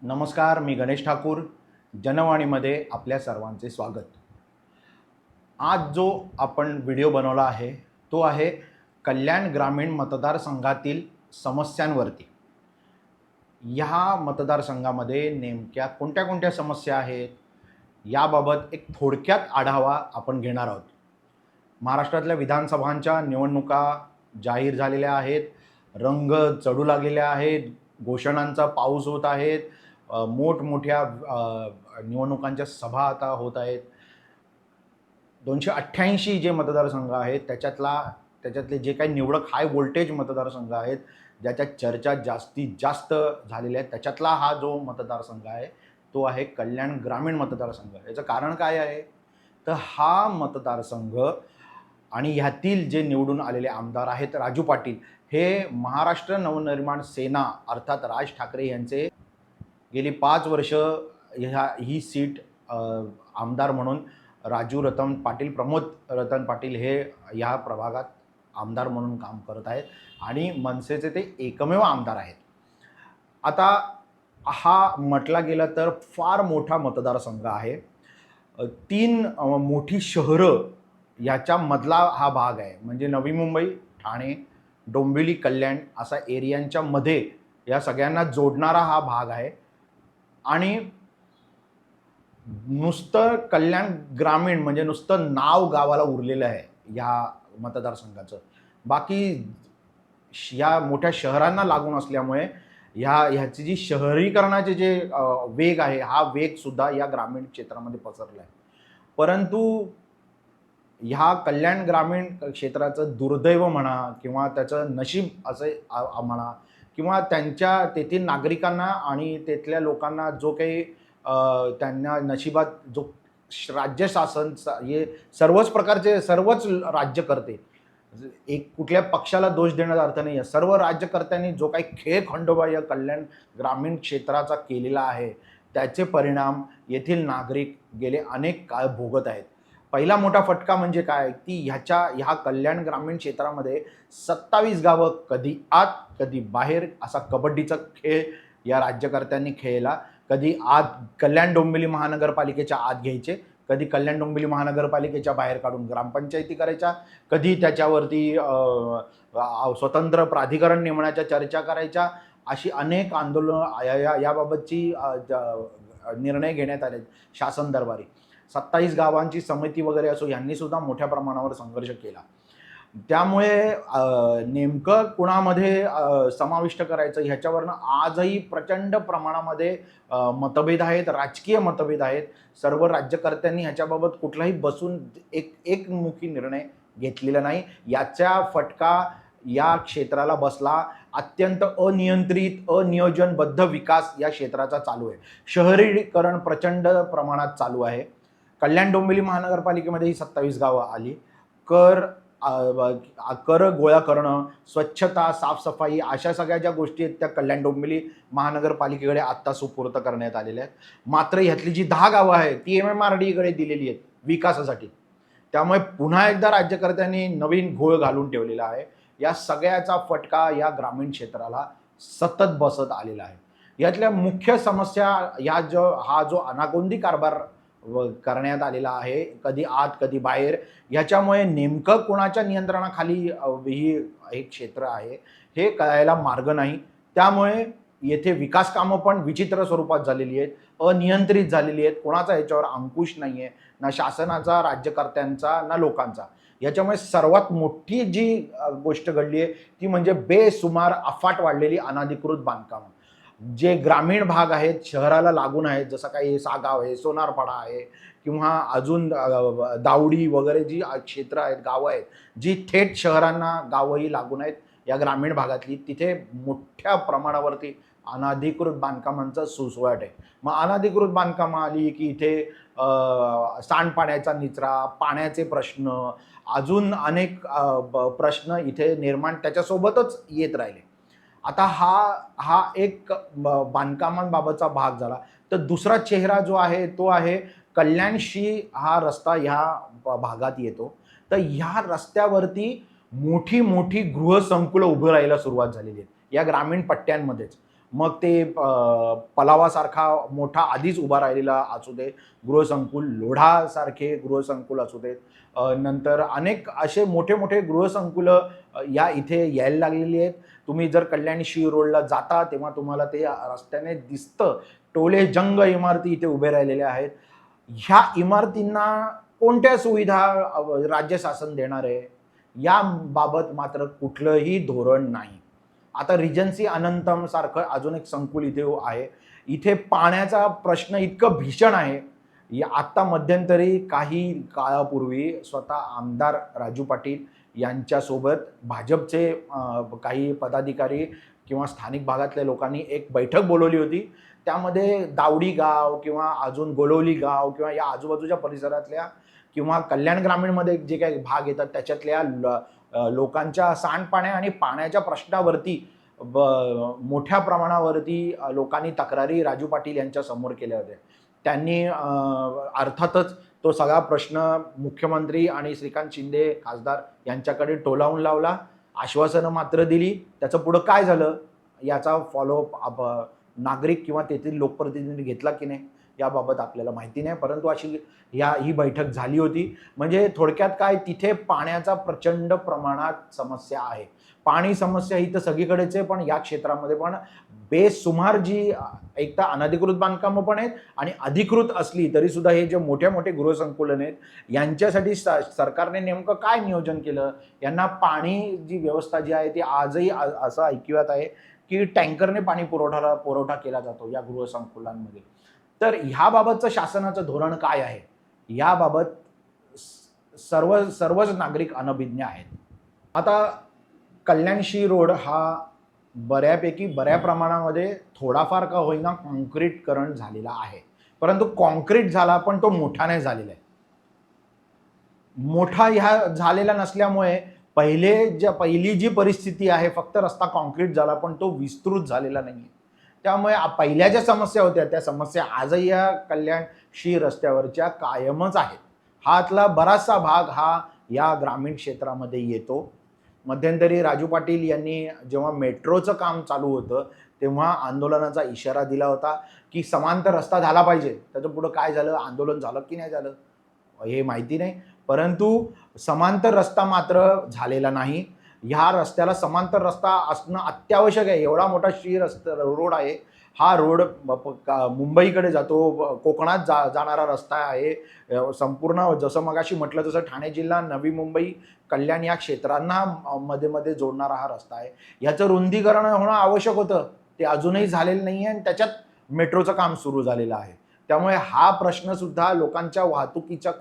नमस्कार, मी गणेश ठाकूर. जनवाणीमध्ये आपल्या सर्वांचे स्वागत. आज जो आपण व्हिडिओ बनवला आहे, तो आहे कल्याण ग्रामीण मतदारसंघातील समस्यांवरती. ह्या मतदारसंघामध्ये नेमक्या कोणत्या समस्या आहेत, याबाबत एक थोडक्यात आढावा आपण घेणार आहोत. महाराष्ट्रातल्या विधानसभांच्या निवडणुका जाहीर झालेल्या आहेत. रंग चढू लागलेल्या आहेत. घोषणांचा पाऊस होत आहेत. मोठमोठ्या निवडणुकांच्या सभा आता होत आहेत. 288 जे मतदारसंघ आहेत त्याच्यातले जे काही निवडक हाय व्होल्टेज मतदारसंघ आहेत, ज्याच्या चर्चा जास्तीत जास्त झालेल्या आहेत, त्याच्यातला हा जो मतदारसंघ आहे तो आहे कल्याण ग्रामीण मतदारसंघ. याचं कारण काय आहे, तर हा मतदारसंघ आणि ह्यातील जे निवडून आलेले आमदार आहेत राजू पाटील, हे महाराष्ट्र नवनिर्माण सेना अर्थात राज ठाकरे यांचे गेली 5 वर्ष ही सीट आमदार म्हणून राजू रतन पाटील, प्रमोद रतन पाटील हे ह्या प्रभागात आमदार म्हणून काम करत आहेत आणि मनसेचे ते एकमेव आमदार आहेत. आता हा म्हटला गेला तर फार मोठा मतदारसंघ आहे. 3 मोठी शहरं याच्यामधला हा भाग आहे. म्हणजे नवी मुंबई, ठाणे, डोंबिवली, कल्याण असा एरियांच्या मध्ये या सगळ्यांना जोडणारा हा भाग आहे. आणि नुसतं कल्याण ग्रामीण म्हणजे नुसतं नाव गावाला उरलेलं आहे या मतदारसंघाचं. बाकी या मोठ्या शहरांना लागून असल्यामुळे ह्याची जी शहरीकरणाचे जे वेग आहे, हा वेग सुद्धा या ग्रामीण क्षेत्रामध्ये पसरला आहे. परंतु ह्या कल्याण ग्रामीण क्षेत्राचं दुर्दैव म्हणा किंवा त्याचं नशीब असं म्हणा किंवा त्यांच्या तेथील नागरिकांना आणि तिथल्या लोकांना जो काही त्यांना नशिबात जो राज्य शासन हे सर्वच प्रकारचे सर्वच राज्यकर्ते, एक कुठल्या पक्षाला दोष देण्याचा अर्थ नाही आहे, सर्व राज्यकर्त्यांनी जो काही खेळखंडोबा या कल्याण ग्रामीण क्षेत्राचा केलेला आहे, त्याचे परिणाम येथील नागरिक गेले अनेक काळ भोगत आहेत. पहिला मोठा फटका म्हणजे काय, की ह्या कल्याण ग्रामीण क्षेत्रामध्ये 27 गावं कधी आत कधी बाहेर असा कबड्डीचा खेळ या राज्यकर्त्यांनी खेळला. कधी आत कल्याण डोंबिवली महानगरपालिकेच्या आत घ्यायचे, कधी कल्याण डोंबिवली महानगरपालिकेच्या बाहेर काढून ग्रामपंचायती करायच्या, कधी त्याच्यावरती स्वतंत्र प्राधिकरण नेमण्याच्या चर्चा करायच्या. अशी अनेक आंदोलनं याबाबतची निर्णय घेण्यात आले शासन दरबारी. 27 गावांची समिती वगैरे असो, यांनी सुद्धा मोठ्या प्रमाणावर संघर्ष केला. त्यामुळे नेमकं कुणामध्ये समाविष्ट करायचं ह्याच्यावरनं आजही प्रचंड प्रमाणामध्ये मतभेद आहेत, राजकीय मतभेद आहेत. सर्व राज्यकर्त्यांनी ह्याच्याबाबत कुठलाही बसून एकमुखी निर्णय घेतलेला नाही. याचा फटका या क्षेत्राला बसला. अत्यंत अनियंत्रित, अनियोजनबद्ध विकास या क्षेत्राचा चालू आहे. शहरीकरण प्रचंड प्रमाणात चालू आहे. कल्याण डोंबिवली महानगरपालिकेमध्ये ही 27 गावं आली. कर गोळा करणं, स्वच्छता, साफसफाई अशा सगळ्या ज्या गोष्टी आहेत त्या कल्याण डोंबिवली महानगरपालिकेकडे आत्ता सुपूर्द करण्यात आलेल्या आहेत. मात्र ह्यातली जी 10 गावं आहेत ती MMRDA दिलेली आहेत विकासासाठी. त्यामुळे पुन्हा एकदा राज्यकर्त्यांनी नवीन घोळ घालून ठेवलेला आहे. या सगळ्याचा फटका या ग्रामीण क्षेत्राला सतत बसत आलेला आहे. यातल्या मुख्य समस्या हा जो अनागोंदी कारभार करण्यात आलेला आहे, कधी आत कधी बाहेर, ह्याच्यामुळे नेमकं कोणाच्या नियंत्रणाखाली हे क्षेत्र आहे हे कळायला मार्ग नाही. त्यामुळे येथे विकास कामं पण विचित्र स्वरूपात झालेली आहेत, अनियंत्रित झालेली आहेत. कोणाचा याच्यावर अंकुश नाही आहे, ना शासनाचा, राज्यकर्त्यांचा, ना लोकांचा. याच्यामुळे सर्वात मोठी जी गोष्ट घडली आहे ती म्हणजे बेसुमार अफाट वाढलेली अनधिकृत बांधकामं. जे ग्रामीण भाग आहेत, शहराला लागून आहेत, जसं काही सागाव आहे, सोनारपाडा आहे किंवा अजून दावडी वगैरे जी क्षेत्र आहेत, गावं आहेत, जी थेट शहरांना गावंही लागून आहेत या ग्रामीण भागातली, तिथे मोठ्या प्रमाणावरती अनधिकृत बांधकामांचा सुळसुळाट आहे. मग अनधिकृत बांधकामं आली की इथे सांडपाण्याचा निचरा, पाण्याचे प्रश्न, अजून अनेक प्रश्न इथे निर्माण त्याच्यासोबतच येत राहिले. आता हा एक बांधकामांबाबतचा भाग झाला. तर दुसरा चेहरा जो आहे तो आहे कल्याणशी हा रस्ता ह्या भागात येतो. तर ह्या रस्त्यावरती मोठी मोठी गृहसंकुलं उभं राहायला सुरुवात झालेली आहे या ग्रामीण पट्ट्यांमध्येच. मग ते पलावासारखा मोठा आधीच उभा राहिलेला असू दे गृहसंकुल, लोढासारखे गृहसंकुल असू देत, नंतर अनेक असे मोठे मोठे गृहसंकुलं या इथे यायला लागलेली आहेत. तुम्ही जर कल्याणी रोडला जाता तेव्हा तुम्हाला ते रस्त्याने दिसतं. टोले जंग इमारती इथे उभे राहिलेल्या आहेत. ह्या इमारतींना कोणत्या सुविधा राज्य शासन देणार आहे याबाबत मात्र कुठलंही धोरण नाही. आता रिजन्सी अनंतम सारखं अजून एक संकुल इथे आहे. इथे पाण्याचा प्रश्न इतकं भीषण आहे. आत्ता मध्यंतरी काही काळापूर्वी स्वतः आमदार राजू पाटील यांच्यासोबत भाजपचे काही पदाधिकारी किंवा स्थानिक भागातल्या लोकांनी एक बैठक बोलवली होती. त्यामध्ये दावडी गाव किंवा अजून गोलवली गाव किंवा या आजूबाजूच्या परिसरातल्या किंवा कल्याण ग्रामीणमध्ये जे काही भाग येतात त्याच्यातल्या लोकांच्या सांडपाण्या आणि पाण्याच्या प्रश्नावरती मोठ्या प्रमाणावरती लोकांनी तक्रारी राजू पाटील यांच्या समोर केल्या होत्या. त्यांनी अर्थातच तो सगळा प्रश्न मुख्यमंत्री आणि श्रीकांत शिंदे खासदार यांच्याकडे टोलावून लावला. आश्वासनं मात्र दिली. त्याचं पुढं काय झालं याचा फॉलोअप नागरिक किंवा तेथील लोकप्रतिनिधी घेतला की नाही याबाबत आपल्याला माहिती नाही. परंतु अशी ही बैठक झाली होती. म्हणजे थोडक्यात काय, तिथे पाण्याचा प्रचंड प्रमाणात समस्या आहे. पाणी समस्या ही तर सगळीकडेच आहे, पण या क्षेत्रामध्ये पण बेसुमार जी एक तर अनधिकृत बांधकामं पण आहेत आणि अधिकृत असली तरी सुद्धा हे जे मोठे मोठे गृहसंकुलन आहेत यांच्यासाठी सरकारने नेमकं काय नियोजन केलं. यांना पाणी जी व्यवस्था जी आहे ती आजही असं ऐकिवात आहे की टँकरने पाणी पुरवठा केला जातो या गृहसंकुलांमध्ये. तर ह्याबाबतचं शासनाचं धोरण काय आहे याबाबत सर्वच नागरिक अनभिज्ञ आहेत. आता कल्याणशी रोड हा बऱ्या प्रमाणामध्ये थोडाफार का होईना कॉन्क्रीटकरण झालेला आहे. परंतु कॉन्क्रीट झाला पण तो मोठा नाही झालेला आहे. मोठा ह्या झालेला नसल्यामुळे पहिली जी परिस्थिती आहे, फक्त रस्ता कॉन्क्रीट झाला पण तो विस्तृत झालेला नाही. त्यामुळे पहिल्या ज्या समस्या होत्या त्या समस्या आजही या कल्याणशी रस्त्यावरच्या कायमच आहेत. हातला बराचसा भाग हा या ग्रामीण क्षेत्रामध्ये येतो. मध्यंतरी राजू पाटील यांनी जेव्हा मेट्रोचं काम चालू होतं तेव्हा आंदोलनाचा इशारा दिला होता की समांतर रस्ता झाला पाहिजे. त्याचं पुढं काय झालं, आंदोलन झालं की नाही झालं हे माहिती नाही. परंतु समांतर रस्ता मात्र झालेला नाही. ह्या रस्त्याला समांतर रस्ता असणं अत्यावश्यक आहे. एवढा मोठा रोड आहे. हा रोड मुंबईकडे जातो, कोकणात जाणारा रस्ता आहे. संपूर्ण जसं मगाशी म्हटलं तसं ठाणे जिल्हा, नवी मुंबई, कल्याण या क्षेत्रांना मध्ये जोडणारा हा रस्ता आहे. याचं रुंदीकरण होणं आवश्यक होतं. ते अजूनही झालेलं नाही आहे आणि त्याच्यात मेट्रोचं काम सुरू झालेलं आहे. त्यामुळे हा प्रश्न सुद्धा लोकांच्या वाहतुकीच्या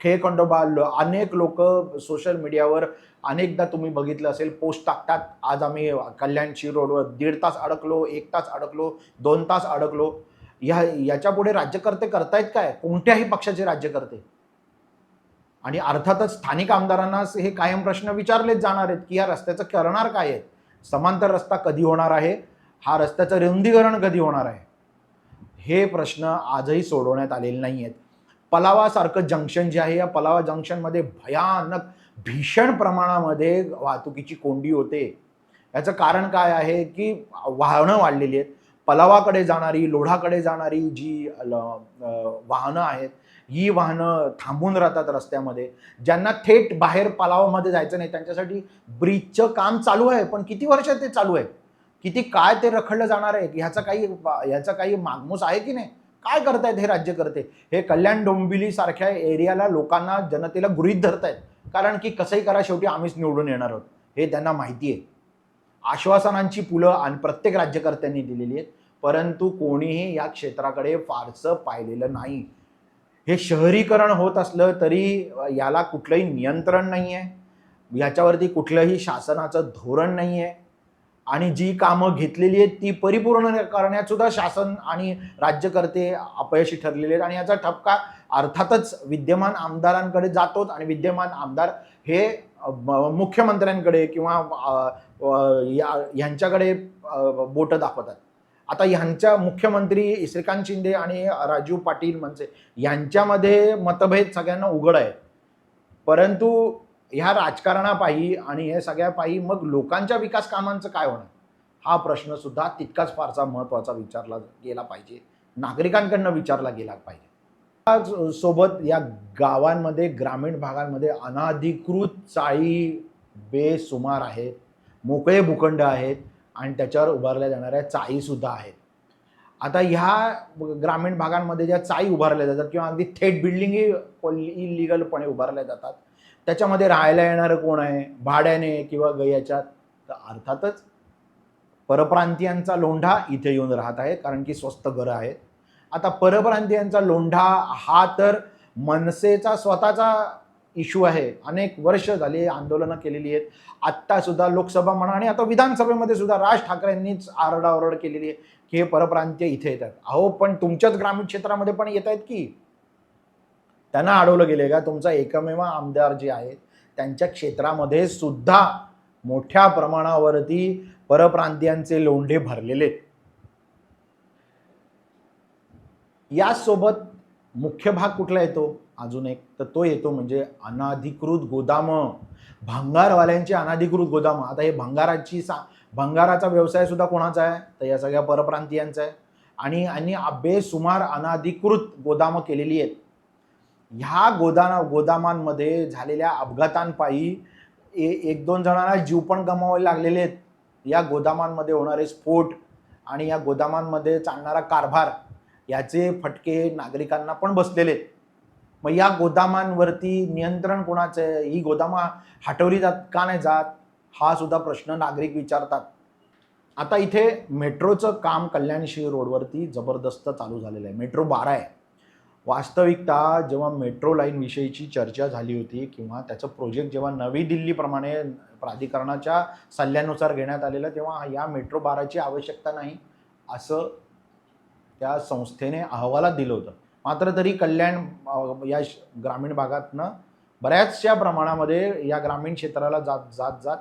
खेळखंडोबा अनेक लोक सोशल मीडियावर अनेकदा तुम्ही बघितलं असेल पोस्ट टाकतात. आज आम्ही कल्याणची रोडवर 1.5 तास अडकलो, 1 तास अडकलो, 2 तास अडकलो. याच्या पुढे राज्यकर्ते करतायत काय? कोणत्याही पक्षाचे राज्यकर्ते. आणि अर्थातच स्थानिक आमदारांना हे कायम प्रश्न विचारलेच जाणार आहेत की या रस्त्याचं करणार काय आहे. समांतर रस्ता कधी होणार आहे, हा रस्त्याचं रुंदीकरण कधी होणार आहे, हे प्रश्न आजही सोडवण्यात आलेले नाही आहेत. पलावासारखं जंक्शन जे आहे या पलावा जंक्शनमध्ये भयानक भीषण प्रमाणामध्ये वाहतुकीची कोंडी होते. याचं कारण काय आहे की वाहनं वाढलेली आहेत. पलावाकडे जाणारी, लोढाकडे जाणारी जी वाहनं आहेत ही वाहनं थांबून राहतात रस्त्यामध्ये. ज्यांना थेट बाहेर पलावामध्ये जायचं नाही त्यांच्यासाठी ब्रिजचं काम चालू आहे, पण किती वर्ष ते चालू आहे, किती काय ते रखडलं जाणार आहे, ह्याचा काही मागमूस आहे की नाही. काय करतायत हे राज्यकर्ते? हे कल्याण डोंबिवली सारख्या एरियाला लोकांना, जनतेला गृहीत धरतायत. कारण की कसंही करा शेवटी आम्हीच निवडून येणार आहोत हे त्यांना माहिती आहे. आश्वासनांची पुलं आणि प्रत्येक राज्यकर्त्यांनी दिलेली आहेत, परंतु कोणीही या क्षेत्राकडे फारसं पाहिलेलं नाही. हे शहरीकरण होत असलं तरी याला कुठलंही नियंत्रण नाही आहे, याच्यावरती कुठलंही शासनाचं धोरण नाही आहे आणि जी कामं घेतलेली आहेत ती परिपूर्ण करण्यात सुद्धा शासन आणि राज्यकर्ते अपयशी ठरलेले आहेत. आणि याचा ठपका अर्थातच विद्यमान आमदारांकडे जातोच आणि विद्यमान आमदार हे मुख्यमंत्र्यांकडे किंवा ह्यांच्याकडे बोटं दाखवतात. आता ह्यांच्या मुख्यमंत्री श्रीकांत शिंदे आणि राजू पाटील मनसे यांच्यामध्ये मतभेद सगळ्यांना उघड आहे. परंतु ह्या राजकारणापायी आणि हे सगळ्यापायी मग लोकांच्या विकास कामांचं काय होणार? हा प्रश्न सुद्धा तितकाच फारसा महत्त्वाचा विचारला गेला पाहिजे, नागरिकांकडनं विचारला गेला पाहिजे. सोबत या गावांमध्ये, ग्रामीण भागांमध्ये अनधिकृत चाळी बेसुमार आहेत, मोकळे भूखंड आहेत आणि त्याच्यावर उभारल्या जाणाऱ्या चाळीसुद्धा आहेत. आता ह्या ग्रामीण भागांमध्ये ज्या चाळी उभारल्या जातात किंवा अगदी थेट बिल्डिंगही इलिगलपणे उभारल्या जातात, त्याच्यामध्ये राहायला येणारं कोण आहे? भाड्याने किंवा याच्यात? तर अर्थातच परप्रांतीयांचा लोंढा इथे येऊन राहत आहे, कारण की स्वस्त घरं आहेत. आता परप्रांतीयांचा लोंढा हा तर मनसेचा स्वतःचा इश्यू आहे. अनेक वर्ष झाली आंदोलनं केलेली आहेत. आत्ता सुद्धा लोकसभा म्हणा आणि आता विधानसभेमध्ये सुद्धा राज ठाकरेंनीच आरडाओरड केलेली आहे की हे परप्रांतीय इथे येतात. अहो, पण तुमच्याच ग्रामीण क्षेत्रामध्ये पण येत आहेत की. त्यांना अडवलं गेले का? तुमचा एकमेव आमदार जे आहेत त्यांच्या क्षेत्रामध्ये सुद्धा मोठ्या प्रमाणावरती परप्रांतीयांचे लोंढे भरलेले आहेत. यासोबत मुख्य भाग कुठला येतो अजून एक, तर तो येतो म्हणजे अनधिकृत गोदामं, भंगारवाल्यांची अनधिकृत गोदामं. आता हे भंगाराचा व्यवसाय सुद्धा कोणाचा आहे? तर या सगळ्या परप्रांतीयांचा आहे. आणि बेसुमार अनधिकृत गोदामं केलेली आहेत. ह्या गोदामांमध्ये झालेल्या अपघातांपायी एक दोन जणांना जीव पण गमावावे लागलेले आहेत. या गोदामांमध्ये होणारे स्फोट आणि या गोदामांमध्ये चालणारा कारभार याचे फटके नागरिकांना पण बसलेले आहेत. मग या गोदामांवरती नियंत्रण कोणाचं आहे? ही गोदामा हटवली का नाही जात? हा सुद्धा प्रश्न नागरिक विचारतात. आता इथे मेट्रोचं काम कल्याणशी रोडवरती जबरदस्त चालू झालेलं आहे. मेट्रो 12 आहे. वास्तविकता जेव्हा मेट्रो लाईन विषयीची चर्चा झाली होती किंवा त्याचं प्रोजेक्ट जेव्हा नवी दिल्लीप्रमाणे प्राधिकरणाच्या सल्ल्यानुसार घेण्यात आलेलं, तेव्हा या मेट्रो 12ची आवश्यकता नाही असं त्या संस्थेने अहवालात दिलं होतं. मात्र तरी कल्याण या ग्रामीण भागातनं बऱ्याचशा प्रमाणामध्ये या ग्रामीण क्षेत्राला जात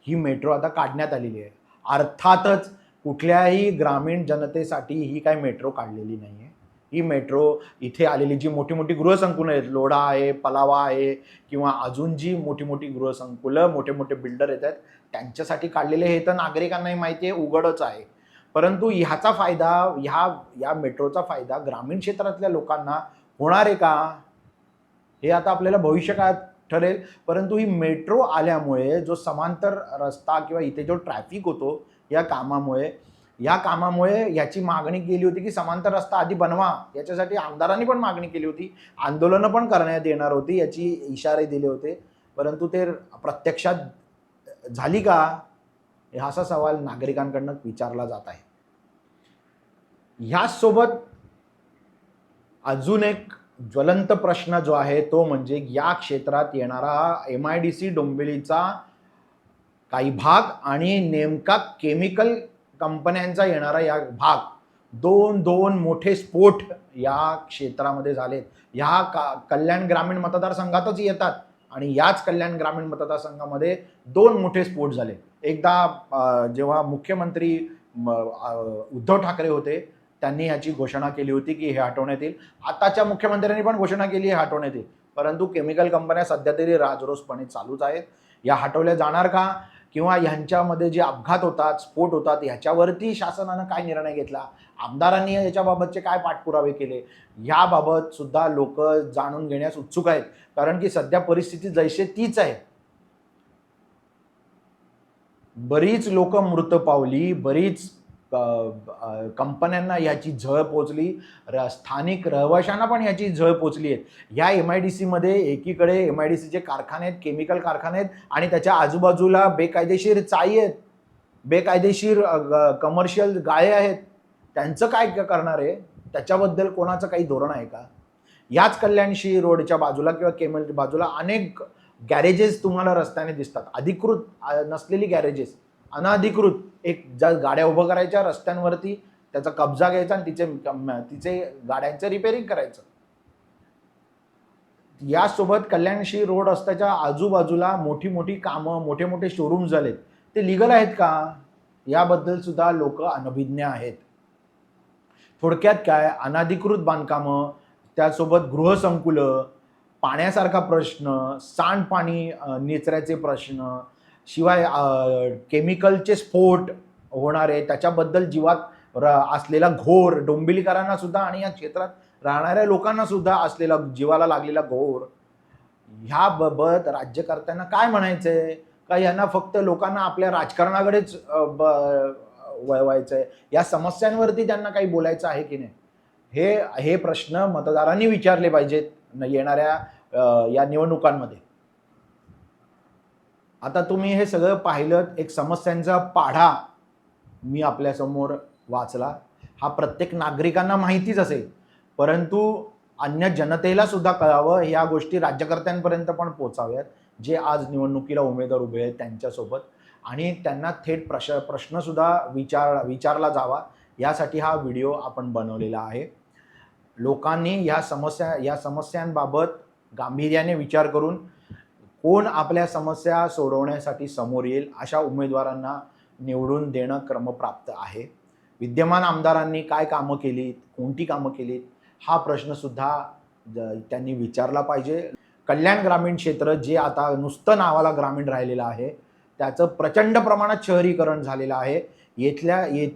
ही मेट्रो आता काढण्यात आलेली आहे. अर्थातच कुठल्याही ग्रामीण जनतेसाठी ही काही मेट्रो काढलेली नाही आहे. ही मेट्रो इथे आलेली जी मोठी मोठी गृहसंकुलं आहेत, लोढा आहे, पलावा आहे किंवा अजून जी मोठी मोठी गृहसंकुलं, मोठे मोठे बिल्डर येत आहेत त्यांच्यासाठी काढलेले, हे तर नागरिकांनाही माहिती आहे, उघडच आहे. परंतु ह्याचा फायदा, या मेट्रोचा फायदा ग्रामीण क्षेत्रातल्या लोकांना होणार आहे का? हे आता आपल्याला भविष्यकाळात ठरेल. परंतु ही मेट्रो आल्यामुळे जो समांतर रस्ता किंवा इथे जो ट्रॅफिक होतो या कामामुळे याची मागणी केली होती की समांतर रस्ता आधी बनवा. याच्यासाठी आमदारांनी पण मागणी केली होती, आंदोलनं पण करण्यात येणार होती, याची इशारे दिले होते. परंतु ते प्रत्यक्षात झाली का? असा सवाल नागरिकांकडनं विचारला जात आहे. ह्याचसोबत अजून एक ज्वलंत प्रश्न जो आहे तो म्हणजे या क्षेत्रात येणारा MIDC डोंबिवलीचा काही भाग आणि नेमका केमिकल कंपन्यांचा येणारा या भाग, दोन मोठे स्फोट या क्षेत्रामध्ये झालेत. ह्या कल्याण ग्रामीण मतदारसंघातच येतात आणि याच कल्याण ग्रामीण मतदारसंघामध्ये 2 मोठे स्फोट झाले. एकदा जेव्हा मुख्यमंत्री उद्धव ठाकरे होते त्यांनी याची घोषणा केली होती की हे हटवण्यात येईल. आताच्या मुख्यमंत्र्यांनी पण घोषणा केली हे हटवण्यात येईल. परंतु केमिकल कंपन्या सध्या तरी राजरोसपणे चालूच आहेत. या हटवल्या जाणार का? किंवा ह्यांच्यामध्ये जे अपघात होतात, स्फोट होतात, ह्याच्यावरती शासनानं काय निर्णय घेतला? आमदारांनी याच्याबाबतचे काय पाठपुरावे केले? याबाबत सुद्धा लोक जाणून घेण्यास उत्सुक आहेत. कारण की सध्या परिस्थिती जैसे तीच आहे. बरीच लोक मृत पावली, बरीच कंपन्यांना याची झळ पोचली, स्थानिक रहिवाशांना पण याची झळ पोचली आहे. या MIDC मध्ये एकीकडे MIDCचे कारखाने आहेत, केमिकल कारखाने आहेत आणि त्याच्या आजूबाजूला बेकायदेशीर चाळी आहेत, बेकायदेशीर कमर्शियल गाळे आहेत. त्यांचं काय करणार आहे? त्याच्याबद्दल कोणाचं काही धोरण आहे का? याच कल्याणशी रोडच्या बाजूला किंवा केमल बाजूला अनेक गॅरेजेस तुम्हाला रस्त्याने दिसतात, अधिकृत नसलेली गॅरेजेस, अनधिकृत. एक ज्या गाड्या उभं करायच्या रस्त्यांवरती, त्याचा कब्जा घ्यायचा आणि तिचे गाड्यांचं रिपेअरिंग करायचं. यासोबत कल्याणशी रोड रस्त्याच्या आजूबाजूला मोठी मोठी कामं, मोठे मोठे शोरूम झालेत. ते लिगल आहेत का? याबद्दल सुद्धा लोक अनभिज्ञ आहेत. थोडक्यात काय, अनधिकृत बांधकामं, त्यासोबत गृहसंकुलं, पाण्यासारखा प्रश्न, सांडपाणी निचऱ्याचे प्रश्न, शिवाय केमिकलचे स्फोट, होणार आहे, त्याच्याबद्दल जीवात असलेला घोर, डोंबिवलीकरांना सुद्धा आणि या क्षेत्रात राहणाऱ्या लोकांना सुद्धा असलेला जीवाला लागलेला घोर, ह्या बाबत राज्यकर्त्यांना काय म्हणायचंय? का यांना फक्त लोकांना आपल्या राजकारणाकडेच वळवायचंय? या समस्यांवरती त्यांना काही बोलायचं आहे की नाही? हे हे प्रश्न मतदारांनी विचारले पाहिजेत येणाऱ्या या निवडणुकांमध्ये. आता तुम्ही हे सगळं पाहिलं, एक समस्यांचा पाढा मी आपल्यासमोर वाचला. हा प्रत्येक नागरिकांना माहितीच असेल, परंतु अन्य जनतेला सुद्धा कळावं, ह्या गोष्टी राज्यकर्त्यांपर्यंत पण पोहोचाव्यात, जे आज निवडणुकीला उमेदवार उभे आहेत त्यांच्यासोबत, आणि त्यांना थेट प्रश्नसुद्धा विचारला जावा, यासाठी हा व्हिडिओ आपण बनवलेला आहे. लोकांनी या समस्यांबाबत गांभीर्याने विचार करून कोण आपल्या समस्या सोडवण्यासाठी समोर येईल अशा उमेदवारांना निवडून देणं क्रमप्राप्त आहे. विद्यमान आमदारांनी काय कामं केलीत, कोणती कामं केलीत, हा प्रश्नसुद्धा त्यांनी विचारला पाहिजे. कल्याण ग्रामीण क्षेत्र जे आता नुसतं नावाला ग्रामीण राहिलेलं आहे, त्याचं प्रचंड प्रमाणात शहरीकरण झालेलं आहे.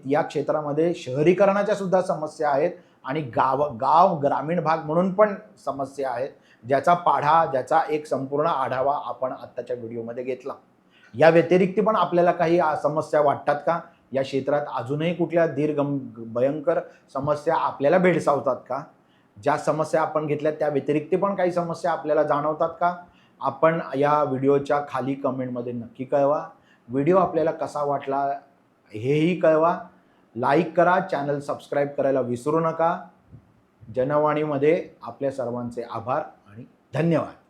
या क्षेत्रामध्ये शहरीकरणाच्या सुद्धा समस्या आहेत आणि गाव ग्रामीण भाग म्हणून पण समस्या आहेत, ज्याचा पाढा, ज्याचा एक संपूर्ण आढावा आपण आत्ताच्या व्हिडिओमध्ये घेतला. या व्यतिरिक्त पण आपल्याला काही समस्या वाटतात का? या क्षेत्रात अजूनही कुठल्या भयंकर समस्या आपल्याला भेडसावतात का? ज्या समस्या आपण घेतल्या त्या व्यतिरिक्त पण काही समस्या आपल्याला जाणवतात का? आपण या व्हिडिओच्या खाली कमेंटमध्ये नक्की कळवा. व्हिडिओ आपल्याला कसा वाटला हेही कळवा. लाईक करा, चॅनल सबस्क्राईब करायला विसरू नका. जनवाणीमध्ये आपल्या सर्वांचे आभार आणि धन्यवाद.